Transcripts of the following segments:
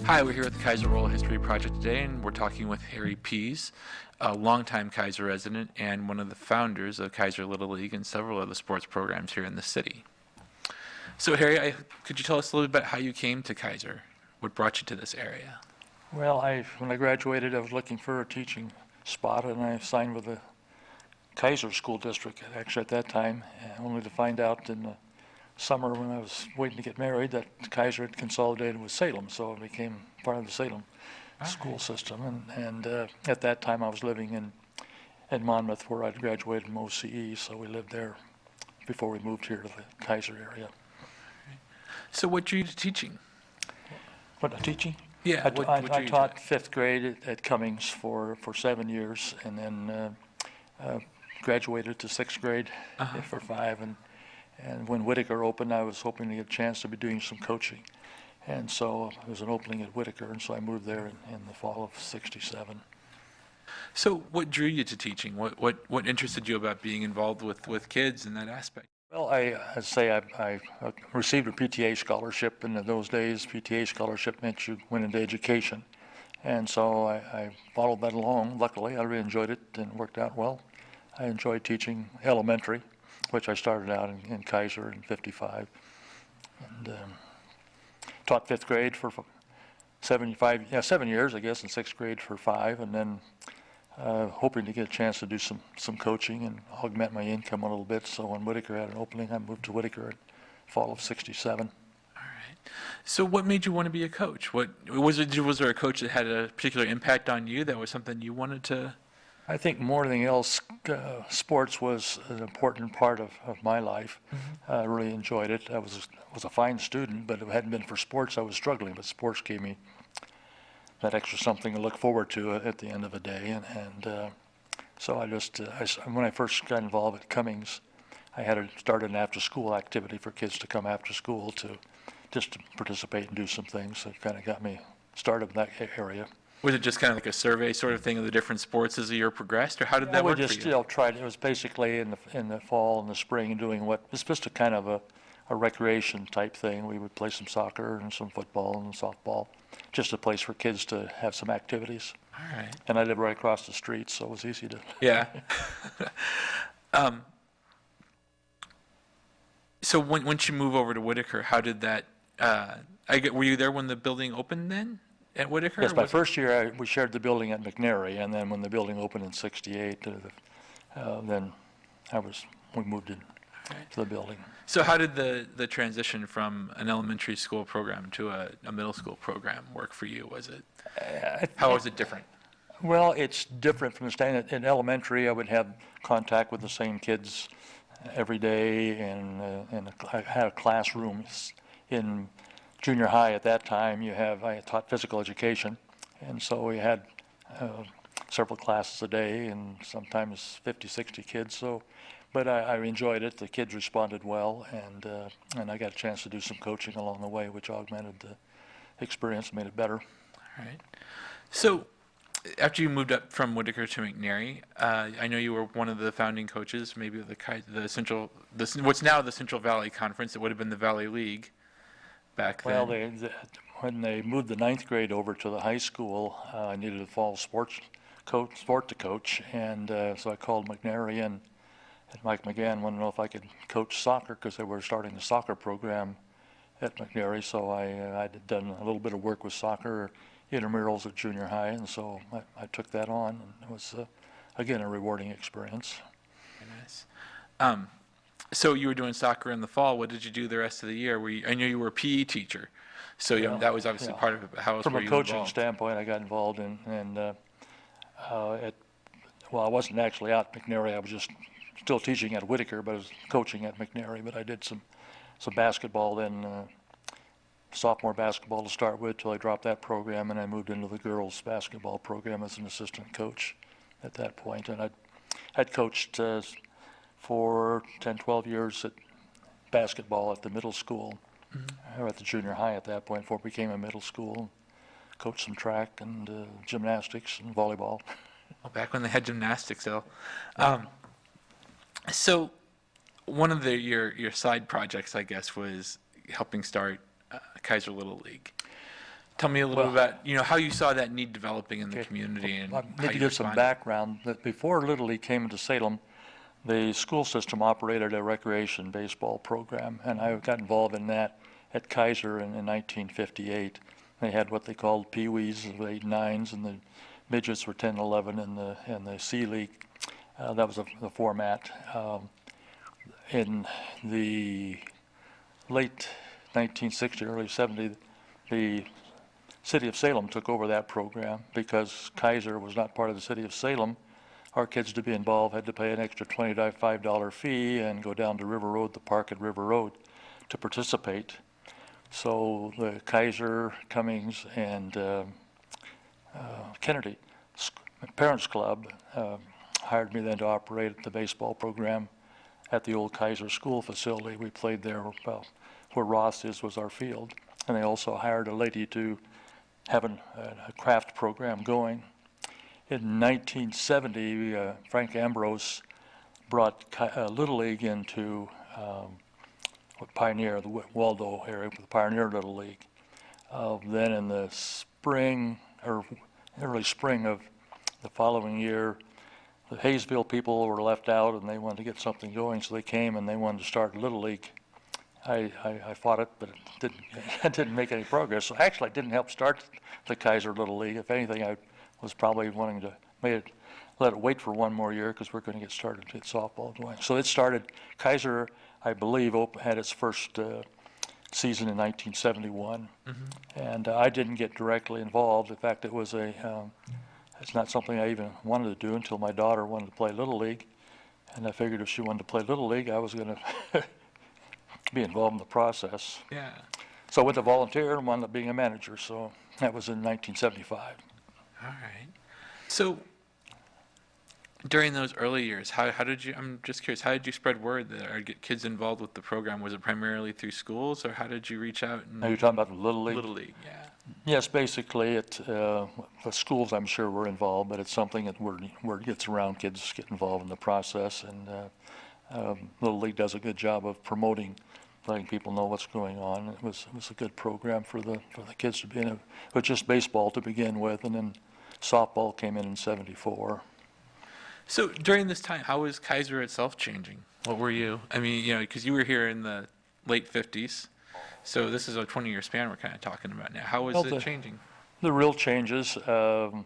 Hi, we're here with the Keizer Oral History Project today, and we're talking with Harry Pease, a longtime Keizer resident and one of the founders of Keizer Little League and several other sports programs here in the city. So, Harry, could you tell us a little bit about how you came to Keizer? What brought you to this area? Well, when I graduated, I was looking for a teaching spot, and I signed with the Keizer School District, actually at that time, only to find out in the summer when I was waiting to get married that Keizer had consolidated with Salem, so I became part of the Salem school system. And at that time, I was living in Monmouth, where I'd graduated from OCE, so we lived there before we moved here to the Keizer area. So what drew you to teaching? What, teaching? Yeah, I taught fifth grade at Cummings for 7 years, and then graduated to sixth grade for 5. And when Whiteaker opened, I was hoping to get a chance to be doing some coaching. And so there was an opening at Whiteaker, and so I moved there in the fall of '67. So what drew you to teaching? What interested you about being involved with kids in that aspect? Well, I received a PTA scholarship, and in those days, PTA scholarship meant you went into education. And so I followed that along. Luckily, I really enjoyed it and it worked out well. I enjoyed teaching elementary, which I started out in Keizer in '55, and taught fifth grade for 7 years, I guess, and sixth grade for 5, and then hoping to get a chance to do some coaching and augment my income a little bit. So when Whiteaker had an opening, I moved to Whiteaker in fall of '67. All right. So what made you want to be a coach? Was there a coach that had a particular impact on you that was something you wanted to? I think more than anything else, sports was an important part of my life. I really enjoyed it. I was a fine student, but if it hadn't been for sports, I was struggling. But sports gave me that extra something to look forward to at the end of the day. And so when I first got involved at Cummings, I had started an after-school activity for kids to come after school to participate and do some things. So it kind of got me started in that area. Was it just kind of like a survey sort of thing of the different sports as the year progressed, or how did that work for you? We just tried. It was basically in the fall and the spring doing it's just a kind of a recreation type thing. We would play some soccer and some football and softball, just a place for kids to have some activities. All right. And I live right across the street, so it was easy to. Yeah. So once you move over to Whiteaker, how did that? Were you there when the building opened then? At Whiteaker? Yes, my first year we shared the building at McNary, and then when the building opened in '68, then we moved in to the building. So how did the transition from an elementary school program to a middle school program work for you? How was it different? Well, it's different from the standard. In elementary, I would have contact with the same kids every day, and I had a classroom. In junior high at that time, I taught physical education, and so we had several classes a day and sometimes 50, 60 kids. But I enjoyed it. The kids responded well, and I got a chance to do some coaching along the way, which augmented the experience and made it better. All right. So after you moved up from Whiteaker to McNary, I know you were one of the founding coaches, maybe of what's now the Central Valley Conference. It would have been the Valley League back then. Well, when they moved the 9th grade over to the high school, I needed a fall sport to coach, and so I called McNary in, and Mike McGann wanted to know if I could coach soccer because they were starting the soccer program at McNary. So I'd done a little bit of work with soccer intramurals at junior high, and so I took that on, and it was again a rewarding experience. Very nice. So you were doing soccer in the fall. What did you do the rest of the year? I knew you were a PE teacher, so that was obviously part of it. How else From were a you coaching involved? standpoint, I got involved I wasn't actually at McNary. I was just still teaching at Whiteaker, but I was coaching at McNary. But I did some basketball then, sophomore basketball to start with, till I dropped that program, and I moved into the girls' basketball program as an assistant coach at that point. And I'd coached for 10, 12 years at basketball at the middle school, or at the junior high at that point, before it became a middle school. Coached some track and gymnastics and volleyball. Well, back when they had gymnastics, though. So one of your side projects, I guess, was helping start Keizer Little League. Tell me a little Well- bit about, how you saw that need developing in the Okay. community and I how need to you give some responded. background. That before Little League came into Salem, the school system operated a recreation baseball program, and I got involved in that at Keizer in 1958. They had what they called Pee-wees, the 8 and 9s, and the midgets were 10 and 11 in the C League. That was the format. In the late 1960, early 70, the city of Salem took over that program because Keizer was not part of the city of Salem. Our kids to be involved had to pay an extra $25 fee and go down to River Road, the park at River Road, to participate. So the Keizer, Cummings, and Kennedy Parents Club hired me then to operate the baseball program at the old Keizer School facility. We played there, well, where Ross was our field. And they also hired a lady to have a craft program going. In 1970, Frank Ambrose brought Little League into Pioneer, the Waldo area, with the Pioneer Little League. Then in the spring, or early spring of the following year, the Hayesville people were left out and they wanted to get something going, so they came and they wanted to start Little League. I fought it, but it didn't make any progress. So actually, I didn't help start the Keizer Little League. If anything, I was probably wanting to let it wait for one more year because we're going to get started to get softball going. So it started, Keizer, I believe, had its first season in 1971. And I didn't get directly involved. In fact, it's not something I even wanted to do until my daughter wanted to play Little League. And I figured if she wanted to play Little League, I was going to be involved in the process. Yeah. So I went to volunteer and wound up being a manager. So that was in 1975. All right. So during those early years, how did you, I'm just curious, how did you spread word that or get kids involved with the program? Was it primarily through schools, or how did you reach out? Now you're talking about Little League? Little League, yeah. Yes, basically, the schools, I'm sure, were involved, but it's something that word gets around, kids get involved in the process, and Little League does a good job of promoting, letting people know what's going on. It was a good program for the kids to be in. It was just baseball to begin with, and then softball came in '74. So during this time, how was Keizer itself changing? What were you? I mean, because you were here in the late 50s, so this is a 20-year span we're kind of talking about now. How was Well, it changing? The real changes, the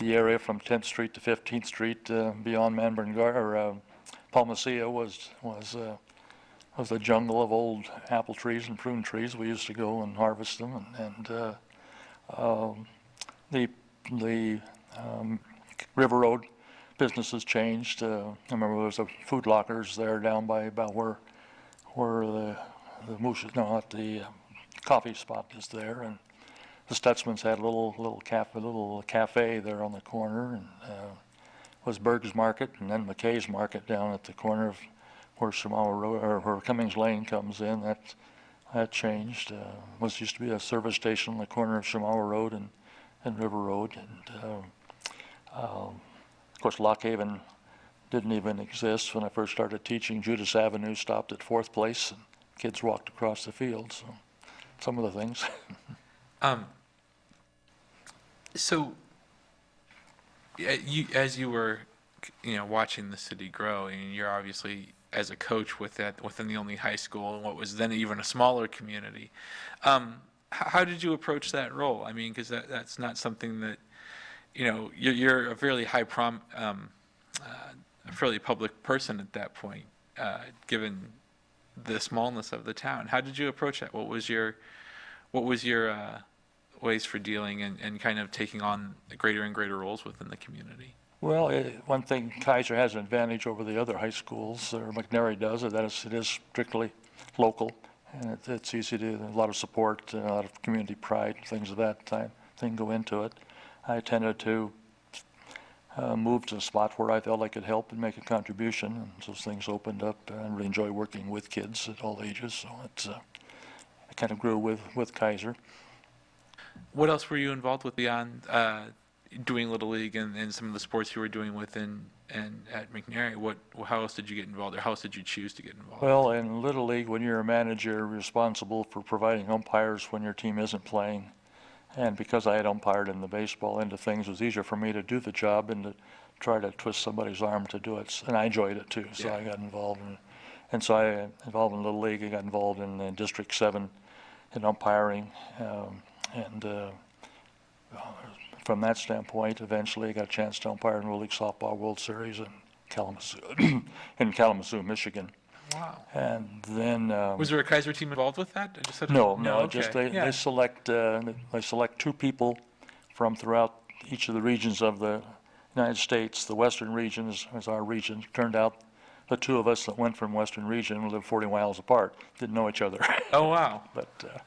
area from 10th Street to 15th Street beyond Manburn or Palmacia was a jungle of old apple trees and prune trees. We used to go and harvest them, and the River Road businesses changed. I remember there was a Food Lockers there down by about where the Moose, no, not the coffee spot is there, and the Stutzmans had a little cafe there on the corner, and was Berg's Market, and then McKay's Market down at the corner of where Shamawa Road or where Cummings Lane comes in. That changed. Used to be a service station on the corner of Shamawa Road and River Road, and of course Lock Haven didn't even exist when I first started teaching. Judas Avenue stopped at 4th Place, and kids walked across the field. So some of the things. So, as you were, watching the city grow, and you're obviously as a coach within the only high school and what was then even a smaller community. How did you approach that role? I mean, because that's not something that, you're a fairly a fairly public person at that point, given the smallness of the town. How did you approach that? What was your ways for dealing and kind of taking on greater and greater roles within the community? Well, one thing, Keizer has an advantage over the other high schools, or McNary does, that it is strictly local, and it's easy to, a lot of support, a lot of community pride, things of that thing go into it. I tended to move to a spot where I felt I could help and make a contribution, and those things opened up. I really enjoy working with kids at all ages, so I kind of grew with Keizer. What else were you involved with beyond doing Little League and some of the sports you were doing within and at McNary, how else did you get involved, or how else did you choose to get involved? Well, in Little League, when you're a manager, you're responsible for providing umpires when your team isn't playing. And because I had umpired in the baseball end of things, it was easier for me to do the job and to try to twist somebody's arm to do it. And I enjoyed it too, so Yeah. I got involved in it. And so I got involved in Little League. I got involved in District 7 in umpiring. And from that standpoint, eventually I got a chance to umpire in Little League Softball World Series in Kalamazoo, Michigan. Wow. And then Was there a Keizer team involved with that? I just had no, okay. just Yeah. they select 2 people from throughout each of the regions of the United States. The Western region is our region. Turned out the 2 of us that went from Western region lived 40 miles apart, didn't know each other. Oh, wow. But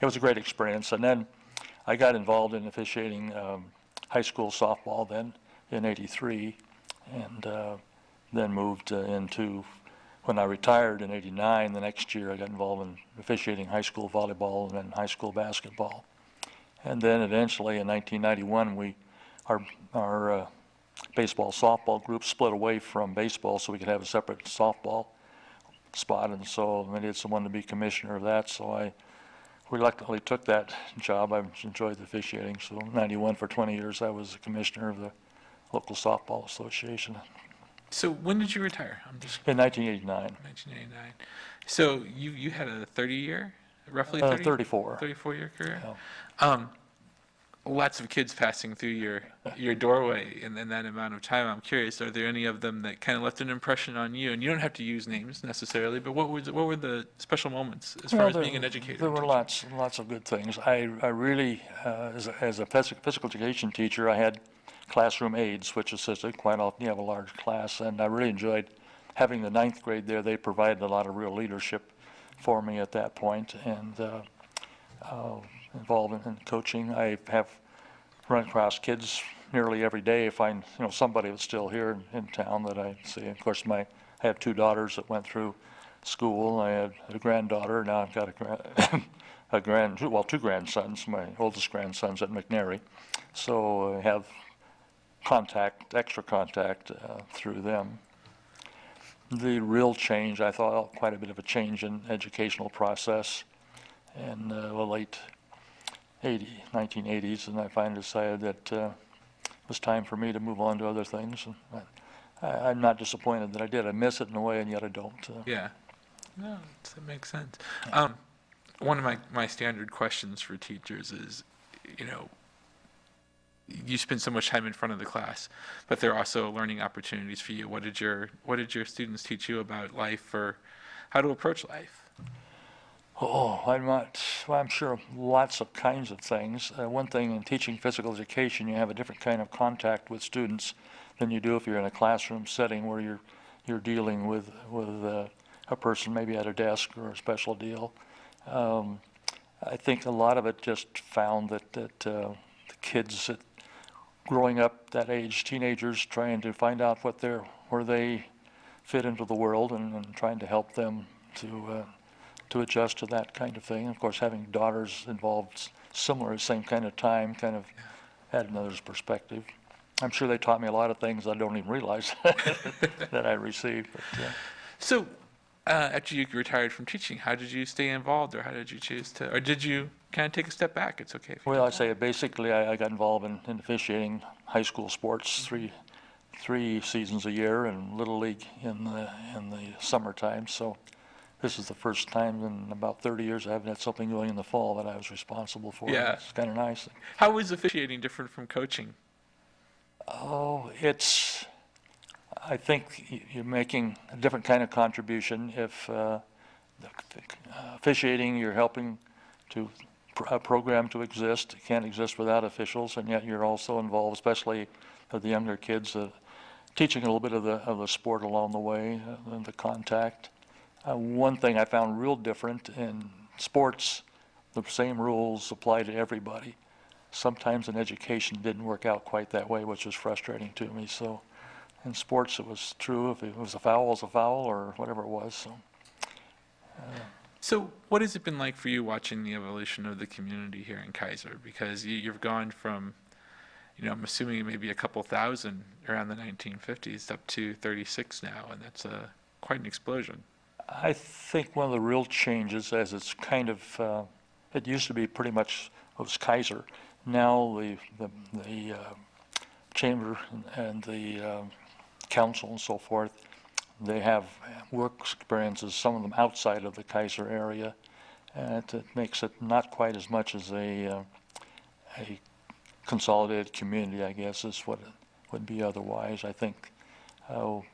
it was a great experience. And then I got involved in officiating high school softball then in '83, and then moved into, when I retired in '89, the next year I got involved in officiating high school volleyball and then high school basketball. And then eventually in 1991, our baseball softball group split away from baseball so we could have a separate softball spot, and so I needed someone to be commissioner of that, so I reluctantly took that job. I enjoyed the officiating, so in '91 for 20 years I was the commissioner of the local softball association. So when did you retire? I'm just In 1989. 1989. So you had a 30-year, roughly 30? 34. 34-year career? Yeah. Lots of kids passing through your doorway in that amount of time. I'm curious, are there any of them that kind of left an impression on you? And you don't have to use names necessarily, but what were the special moments as far as being an educator? There were and teaching? lots of good things. I really, as a physical education teacher, I had classroom aides, which assisted. Quite often you have a large class, and I really enjoyed having the 9th grade there. They provided a lot of real leadership for me at that point, and involved in coaching. I have run across kids nearly every day, find somebody that's still here in town that I see. Of course, I have 2 daughters that went through school. I had a granddaughter. Now I've got two grandsons. My oldest grandson's at McNary, so I have extra contact through them. The real change, I thought, quite a bit of a change in educational process in the late 1980s, and I finally decided that it was time for me to move on to other things. And I'm not disappointed that I did. I miss it in a way, and yet I don't. Yeah. No, that makes sense. One of my standard questions for teachers is, you spend so much time in front of the class, but there are also learning opportunities for you. What did your students teach you about life, or how to approach life? Oh, I'm sure lots of kinds of things. One thing in teaching physical education, you have a different kind of contact with students than you do if you're in a classroom setting where you're dealing with a person maybe at a desk or a special deal. I think a lot of it just found that the kids that growing up that age, teenagers, trying to find out where they fit into the world, and trying to help them to adjust to that kind of thing. Of course, having daughters involved similar, same kind of time, kind of had another perspective. I'm sure they taught me a lot of things I don't even realize that I received. But, So, after you retired from teaching, how did you stay involved, or how did you choose to, or did you kind of take a step back? It's okay if you well, I don't. say basically I got involved in officiating high school sports three seasons a year, and Little League in the summertime. So this is the first time in about 30 years I haven't had something going in the fall that I was responsible for. Yeah. It's kind of nice. How is officiating different from coaching? Oh, I think you're making a different kind of contribution. If officiating, you're helping to a program to exist. It can't exist without officials, and yet you're also involved, especially with the younger kids, teaching a little bit of the sport along the way, and the contact. One thing I found real different in sports, the same rules apply to everybody. Sometimes in education didn't work out quite that way, which was frustrating to me. So in sports it was true. If it was a foul, it was a foul, or whatever it was. So. So what has it been like for you watching the evolution of the community here in Keizer? Because you've gone from, I'm assuming maybe a couple thousand around the 1950s, up to 36 now, and that's quite an explosion. I think one of the real changes, as it's kind of, it used to be pretty much, it was Keizer. Now the chamber and the council and so forth, they have work experiences, some of them outside of the Keizer area, and it makes it not quite as much as a consolidated community, I guess, is what it would be otherwise. I think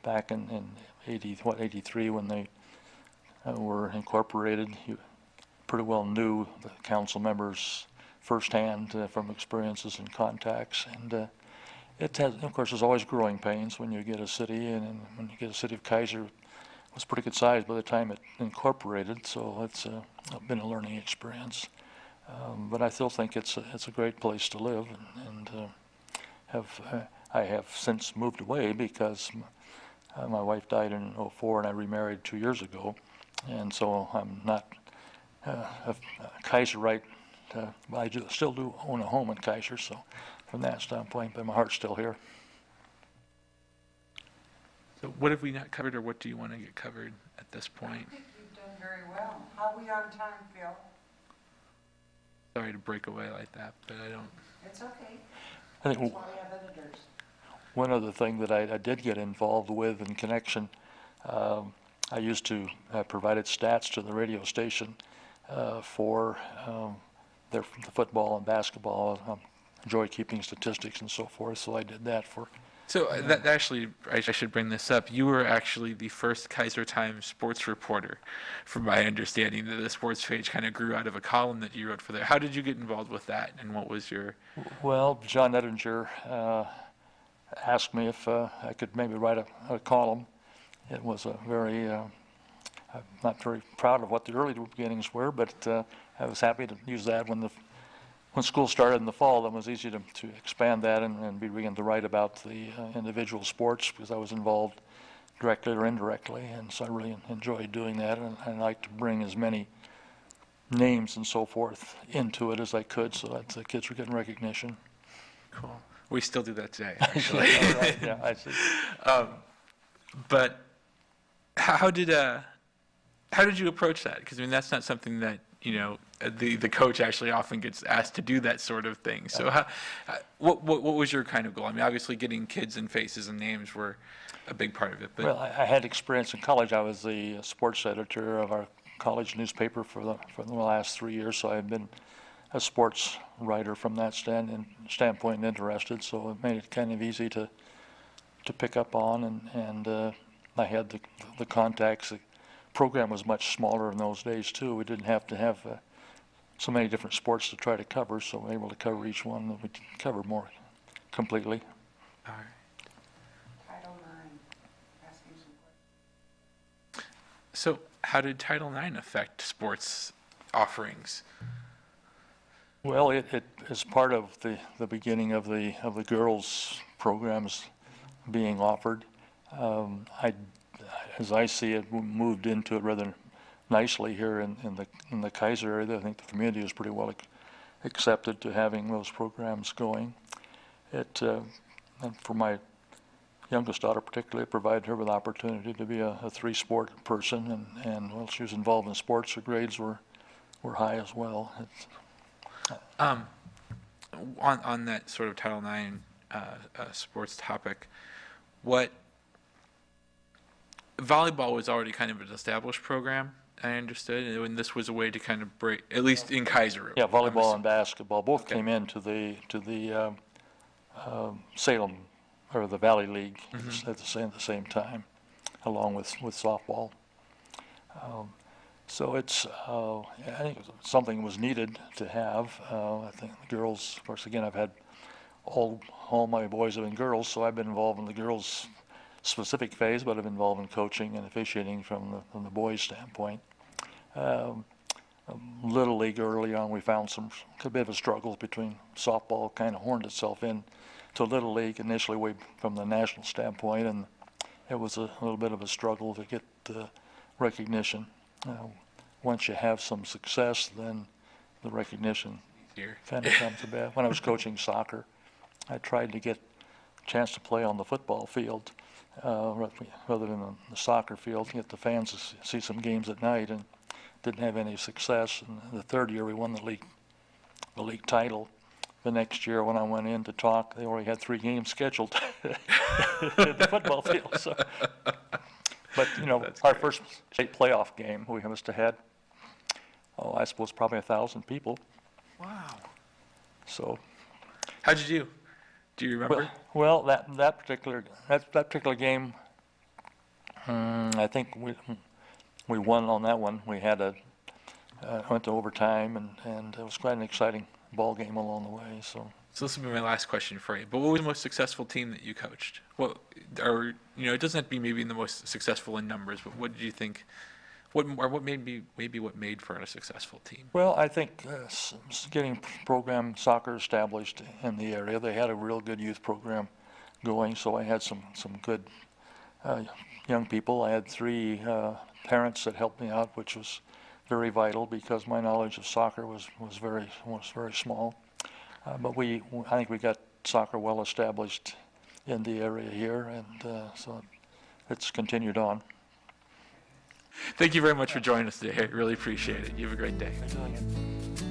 back in 83, when they were incorporated, you pretty well knew the council members firsthand from experiences and contacts. And it has, of course, there's always growing pains when you get a city, and when you get a city of Keizer, it was pretty good size by the time it incorporated, so it's been a learning experience. But I still think it's a great place to live, and I have since moved away because my wife died in '04 and I remarried 2 years ago, and so I'm not a Keizerite. I still do own a home in Keizer, so from that standpoint, but my heart's still here. So what have we not covered, or what do you want to get covered at this I point? think you've done very well. How are we on time, Phil? Sorry to break away like that, but I don't. It's okay. I That's think why we have editors. one other thing that I did get involved with in connection, I used to provided stats to the radio station for the football and basketball. Enjoy keeping statistics and so forth, so I did that for. So that actually, I should bring this up. You were actually the first Keizer Times sports reporter, from my understanding. That the sports page kind of grew out of a column that you wrote for there. How did you get involved with that, and what was your? Well, John Ettinger asked me if I could maybe write a column. It was a very, I'm not very proud of what the early beginnings were, but I was happy to use that when school started in the fall. Then it was easy to expand that and begin to write about the individual sports, because I was involved directly or indirectly, and so I really enjoyed doing that, and I like to bring as many names and so forth into it as I could, so that the kids were getting recognition. Cool. We still do that today, actually. Right, yeah, I see. But how did you approach that? Because I mean, that's not something that the coach actually often gets asked to do, that sort of thing. So what was your kind of goal? I mean, obviously getting kids and faces and names were a big part of it. But Well, I had experience in college. I was the sports editor of our college newspaper for the last 3 years, so I've been a sports writer from that standpoint and interested, so it made it kind of easy to pick up on, and I had the contacts. The program was much smaller in those days too. We didn't have to have so many different sports to try to cover, so we were able to cover each one that we could cover more completely. all right. Title IX. Asking some questions. So how did Title IX affect sports offerings? Well, it is part of the beginning of the girls' programs being offered. As I see it, we moved into it rather nicely here in the Keizer area. I think the community is pretty well accepted to having those programs going. And for my youngest daughter particularly, it provided her with opportunity to be a three-sport person, and while she was involved in sports, her grades were high as well. On that sort of Title IX sports topic, what volleyball was already kind of an established program, I understood, and this was a way to kind of break, at least in Keizer. Yeah, volleyball and basketball both Okay. came into the Salem, or the Valley League at the same time, along with softball. So it's, I think something was needed to have. I think the girls, of course, again, I've had all my boys have been girls, so I've been involved in the girls' specific phase, but I've been involved in coaching and officiating from the boys' standpoint. Little League early on, we found a bit of a struggle between softball, kind of horned itself in to Little League initially way from the national standpoint, and it was a little bit of a struggle to get recognition. Once you have some success, then the recognition Here. kind of comes about. When I was coaching soccer, I tried to get a chance to play on the football field rather than on the soccer field, to get the fans to see some games at night, and didn't have any success. And the third year we won the league title. The next year when I went in to talk, they already had 3 games scheduled at the football field. So, but That's our great. first state playoff game, we must have had, I suppose probably 1,000 people. Wow. So, How'd you do? Do you remember? well, that particular game, I think we won on that one. We had went to overtime, and it was quite an exciting ball game along the way. So This will be my last question for you. But what was the most successful team that you coached? What, or it doesn't have to be maybe the most successful in numbers, but what did you think? What made for a successful team? well, I think getting program soccer established in the area. They had a real good youth program going, so I had some good young people. I had 3 parents that helped me out, which was very vital because my knowledge of soccer was very small. But I think we got soccer well established in the area here, and so it's continued on. Thank you very much for joining us today. I really appreciate it. You have a great day. They're doing it.